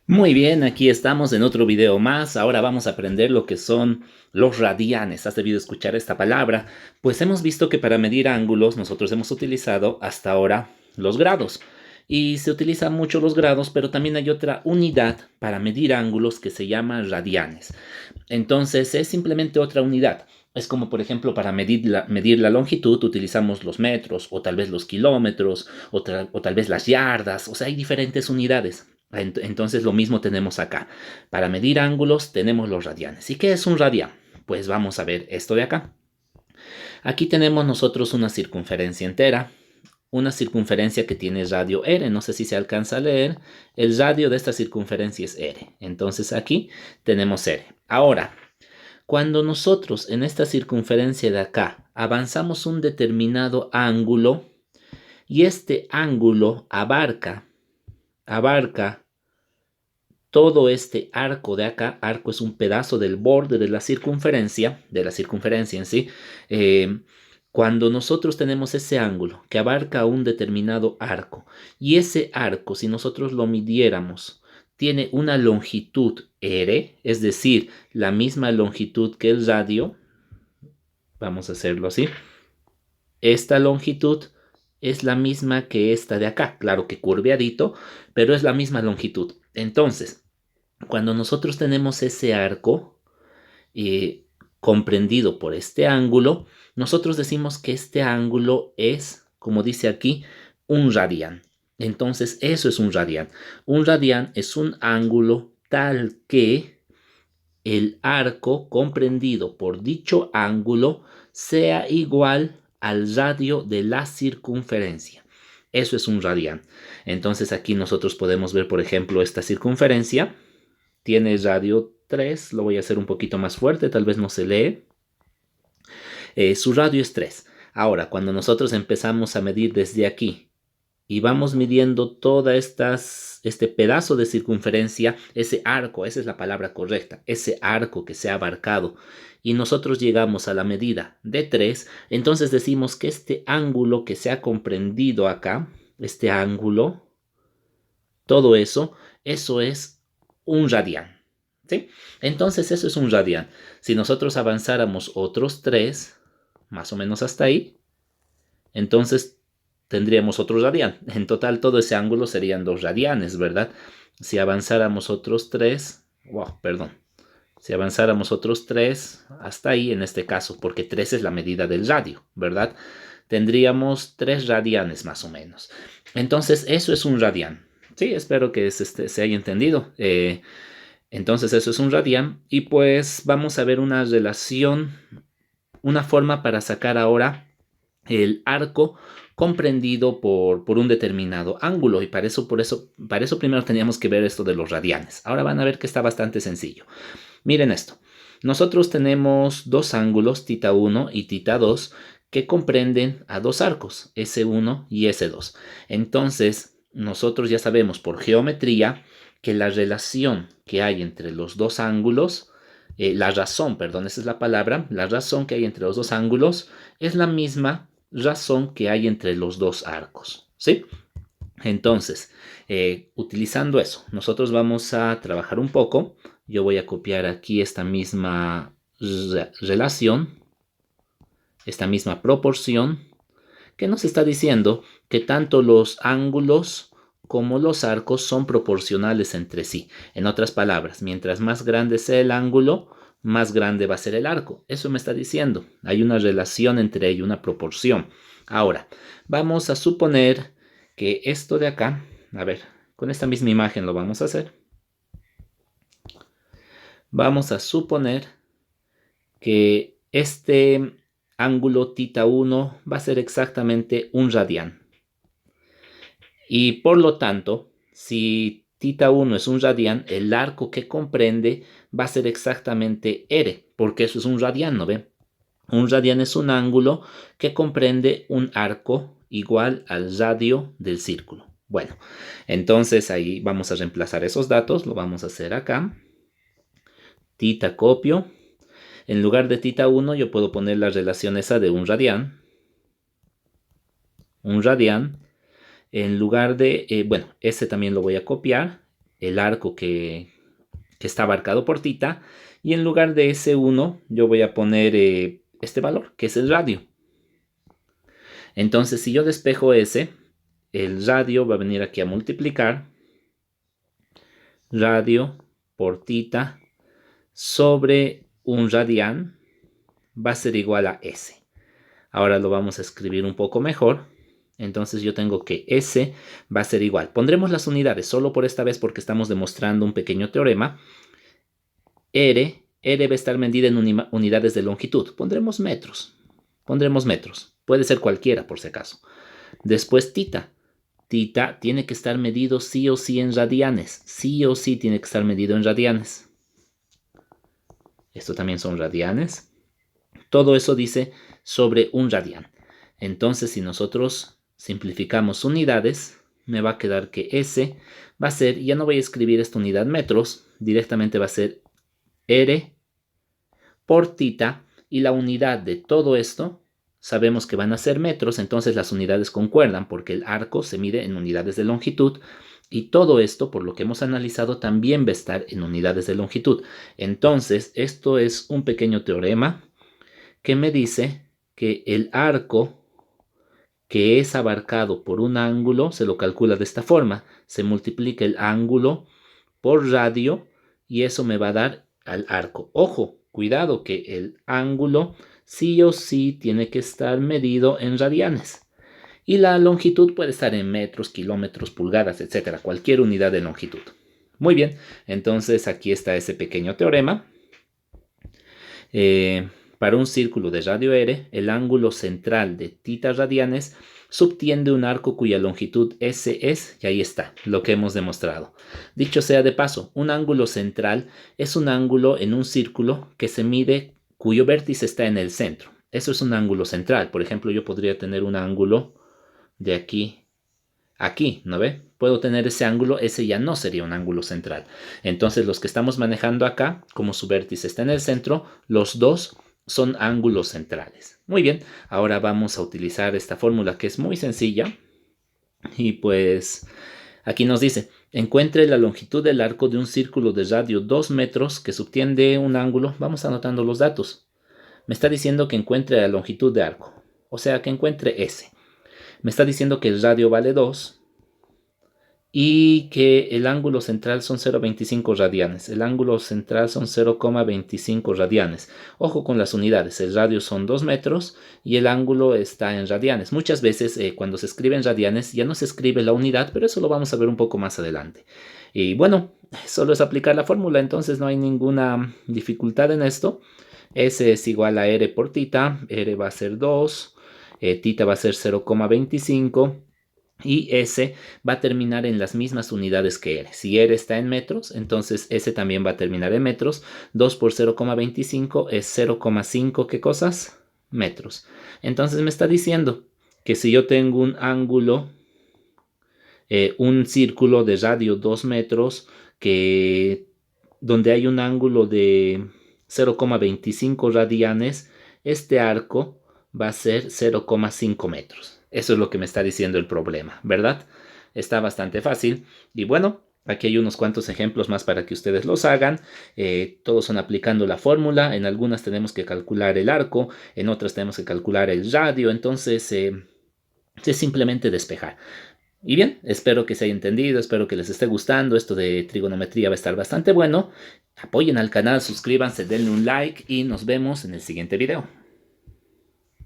Muy bien, aquí estamos en otro video más. Ahora vamos a aprender lo que son los radianes. Has debido escuchar esta palabra, pues hemos visto que para medir ángulos nosotros hemos utilizado hasta ahora los grados. Y se utilizan mucho los grados, pero también hay otra unidad para medir ángulos que se llama radianes. Entonces es simplemente otra unidad. Es como, por ejemplo, para medir la longitud utilizamos los metros o tal vez los kilómetros o tal vez las yardas. O sea, hay diferentes unidades. Entonces lo mismo tenemos acá. Para medir ángulos tenemos los radianes. ¿Y qué es un radián? Pues vamos a ver esto de acá. Aquí tenemos nosotros una circunferencia entera, una circunferencia que tiene radio r. No sé si se alcanza a leer. El radio de esta circunferencia es r. Entonces aquí tenemos r. Ahora, cuando nosotros en esta circunferencia de acá avanzamos un determinado ángulo y este ángulo abarca todo este arco de acá. Arco es un pedazo del borde de la circunferencia en sí. eh, Cuando nosotros tenemos ese ángulo que abarca un determinado arco y ese arco, si nosotros lo midiéramos, tiene una longitud r, es decir, la misma longitud que el radio, vamos a hacerlo así, esta longitud es la misma que esta de acá, claro que curveadito, pero es la misma longitud. Entonces, cuando nosotros tenemos ese arco eh, comprendido por este ángulo, nosotros decimos que este ángulo es, como dice aquí, un radián. Entonces, eso es un radián. Un radián es un ángulo tal que el arco comprendido por dicho ángulo sea igual al radio de la circunferencia. Eso es un radián. Entonces aquí nosotros podemos ver, por ejemplo, esta circunferencia tiene radio 3. Lo voy a hacer un poquito más fuerte, tal vez no se lee. Su radio es 3. Ahora, cuando nosotros empezamos a medir desde aquí y vamos midiendo este pedazo de circunferencia, ese arco, esa es la palabra correcta, ese arco que se ha abarcado, y nosotros llegamos a la medida de 3, entonces decimos que este ángulo que se ha comprendido acá, este ángulo, todo eso es un radián. ¿Sí? Entonces eso es un radián. Si nosotros avanzáramos otros 3, más o menos hasta ahí, entonces tendríamos otro radián. En total todo ese ángulo serían 2 radianes, ¿verdad? Si avanzáramos otros 3, wow, perdón. Si avanzáramos otros 3 hasta ahí, en este caso, porque 3 es la medida del radio, ¿verdad? Tendríamos 3 radianes más o menos. Entonces eso es un radián. Sí, espero que se haya entendido. Entonces eso es un radián y pues vamos a ver una relación, una forma para sacar ahora el arco comprendido por un determinado ángulo y para eso primero teníamos que ver esto de los radianes. Ahora van a ver que está bastante sencillo. Miren esto. Nosotros tenemos dos ángulos, θ 1 y θ 2, que comprenden a dos arcos, S1 y S2. Entonces, nosotros ya sabemos por geometría que la relación que hay entre los dos ángulos, la razón, perdón, esa es la palabra, la razón que hay entre los dos ángulos es la misma razón que hay entre los dos arcos, ¿sí? Entonces, utilizando eso, nosotros vamos a trabajar un poco. Yo voy a copiar aquí esta misma relación, esta misma proporción, que nos está diciendo que tanto los ángulos como los arcos son proporcionales entre sí. En otras palabras, mientras más grande sea el ángulo, más grande va a ser el arco. Eso me está diciendo. Hay una relación entre ellos, una proporción. Ahora, vamos a suponer que esto de acá, a ver, con esta misma imagen lo vamos a hacer. Vamos a suponer que este ángulo θ 1 va a ser exactamente un radián. Y por lo tanto, si θ 1 es un radián, el arco que comprende va a ser exactamente r, porque eso es un radián, ¿no ve? Un radián es un ángulo que comprende un arco igual al radio del círculo. Bueno, entonces ahí vamos a reemplazar esos datos, lo vamos a hacer acá. Θ copio. En lugar de θ 1 yo puedo poner la relación esa de un radián. Un radián. En lugar de, bueno, ese también lo voy a copiar. el arco que está abarcado por tita, y en lugar de S1 yo voy a poner este valor, que es el radio. Entonces, si yo despejo S, el radio va a venir aquí a multiplicar radio por tita sobre un radián va a ser igual a S. Ahora lo vamos a escribir un poco mejor. Entonces yo tengo que S va a ser igual. Pondremos las unidades solo por esta vez porque estamos demostrando un pequeño teorema. R va a estar medida en unidades de longitud. Pondremos metros. Puede ser cualquiera por si acaso. Después tita. Tita tiene que estar medido sí o sí en radianes. Sí o sí tiene que estar medido en radianes. Esto también son radianes. Todo eso dice sobre un radián. Entonces, si nosotros simplificamos unidades, me va a quedar que S va a ser, ya no voy a escribir esta unidad metros, directamente va a ser R por tita, y la unidad de todo esto sabemos que van a ser metros, entonces las unidades concuerdan porque el arco se mide en unidades de longitud, y todo esto, por lo que hemos analizado, también va a estar en unidades de longitud. Entonces, esto es un pequeño teorema que me dice que el arco que es abarcado por un ángulo se lo calcula de esta forma. Se multiplica el ángulo por radio y eso me va a dar al arco. Ojo, cuidado que el ángulo sí o sí tiene que estar medido en radianes. Y la longitud puede estar en metros, kilómetros, pulgadas, etcétera, cualquier unidad de longitud. Muy bien, entonces aquí está ese pequeño teorema. Para un círculo de radio R, el ángulo central de tita radianes subtiende un arco cuya longitud S es, y ahí está, lo que hemos demostrado. Dicho sea de paso, un ángulo central es un ángulo en un círculo que se mide cuyo vértice está en el centro. Eso es un ángulo central. Por ejemplo, yo podría tener un ángulo de aquí a aquí, ¿no ve? Puedo tener ese ángulo, ese ya no sería un ángulo central. Entonces, los que estamos manejando acá, como su vértice está en el centro, los dos son ángulos centrales. Muy bien, ahora vamos a utilizar esta fórmula que es muy sencilla. Y pues aquí nos dice, encuentre la longitud del arco de un círculo de radio 2 metros que subtiende un ángulo. Vamos anotando los datos. Me está diciendo que encuentre la longitud de arco, o sea que encuentre S. Me está diciendo que el radio vale 2 y que el ángulo central son 0,25 radianes. El ángulo central son 0,25 radianes. Ojo con las unidades. El radio son 2 metros y el ángulo está en radianes. Muchas veces cuando se escribe en radianes ya no se escribe la unidad, pero eso lo vamos a ver un poco más adelante. Y bueno, solo es aplicar la fórmula, entonces no hay ninguna dificultad en esto. S es igual a R por tita. R va a ser 2. Tita va a ser 0,25. Y S va a terminar en las mismas unidades que R. Si R está en metros, entonces S también va a terminar en metros. 2 por 0,25 es 0,5, ¿qué cosas? Metros. Entonces me está diciendo que si yo tengo un ángulo, un círculo de radio 2 metros, donde hay un ángulo de 0,25 radianes, este arco va a ser 0,5 metros. Eso es lo que me está diciendo el problema, ¿verdad? Está bastante fácil. Y bueno, aquí hay unos cuantos ejemplos más para que ustedes los hagan. Todos son aplicando la fórmula. En algunas tenemos que calcular el arco, en otras tenemos que calcular el radio. Entonces, es simplemente despejar. Y bien, espero que se haya entendido, espero que les esté gustando. Esto de trigonometría va a estar bastante bueno. Apoyen al canal, suscríbanse, denle un like y nos vemos en el siguiente video.